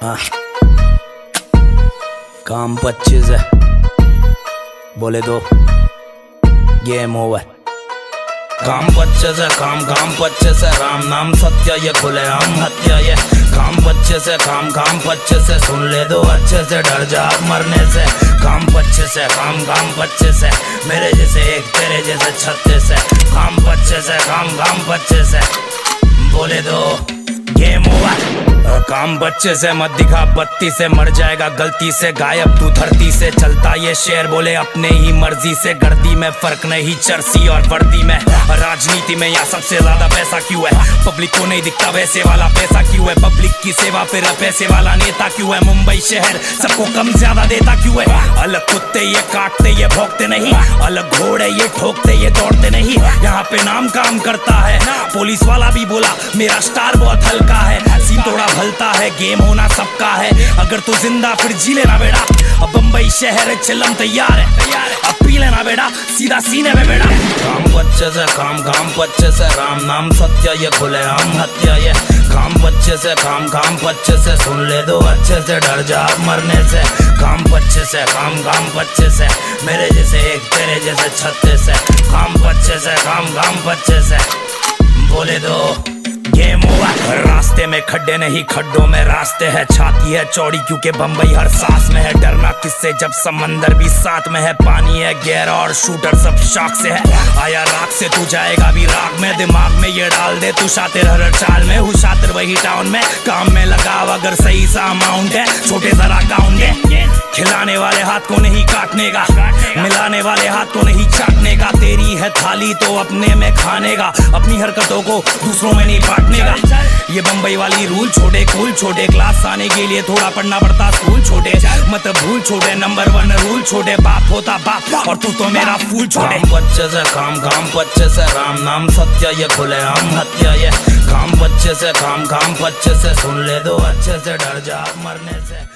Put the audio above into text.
हाँ। काम 25 है, बोले दो गेम ओवर। काम 25 है, काम 25 है, राम नाम सत्य ये खुले आम हत्या ये। काम 25 है, काम 25 है, सुन ले दो अच्छे से, डर जा मरने से। काम 25 है, काम 25 है, मेरे जैसे एक तेरे जैसे 36 है। काम 25 है, काम 25 है, बोले दो गेम ओवर। काम 25 से मत दिखा 32 से, मर जाएगा गलती से, गायब तू धरती से। चलता ये शेर बोले अपने ही मर्जी से, गर्दी में फर्क नहीं चर्सी और वर्दी में। राजनीति में यहाँ सबसे ज्यादा पैसा क्यों है, पब्लिक को नहीं दिखता वैसे वाला पैसा क्यों है। पब्लिक की सेवा फिर पैसे वाला नेता क्यों है, मुंबई शहर सबको कम ज्यादा देता क्यों है। अलग कुत्ते ये काटते ये भौंकते नहीं, अलग घोड़े ये ठोकते ये दौड़ते नहीं। यहाँ पे नाम काम करता है, पुलिस वाला भी बोला मेरा स्टार बहुत हल्का है। सीन थोड़ा भलता है, गेम होना सबका है, अगर तू जिंदा फिर जी लेना बेटा। अब बम्बई शहर चिल्लम तैयार है, अब पी लेना बेटा सीधा सीने में बेटा। काम 25 है, काम 25 है, राम नाम सत्य ये खुले आम हत्या ये। काम 25 है, काम 25 है, सुन ले दो अच्छे से, डर जा मरने से। काम 25 है, काम 25 है, मेरे जैसे एक तेरे जैसे 36 है। काम 25 है, काम 25 है, बोले दो गेम ओवर। रास्ते में खड्डे नहीं खड्डों में रास्ते हैं, छाती है चौड़ी क्योंकि बम्बई हर सांस में है। डरना किससे जब समंदर भी साथ में है, पानी है गहरा और शूटर सब शाख से है। आया राख से तू जाएगा भी राग में, दिमाग में ये डाल दे तू शातिर हर चाल में। हूँ शातिर वही टाउन में, काम में लगाव अगर सही सा अमाउंट है, छोटे जरा काउंट है। खिलाने वाले हाथ को नहीं काटने का, मिलाने वाले हाथ को नहीं चाटने का। तेरी है थाली तो अपने में खाने का, अपनी हरकतों को दूसरों में नहीं बांटने का। ये बम्बई वाली रूल छोटे कूल छोटे, क्लास आने के लिए थोड़ा पढ़ना पड़ता स्कूल छोटे। मत भूल छोटे, नंबर 1 रूल छोटे, बाप होता बाप और तू तो मेरा फूल छोटे। काम 25 है, काम 25 है, राम नाम सत्य ये खुले आम हत्या ये। काम 25 है, काम 25 है, सुन ले दो अच्छे से, डर जा मरने से।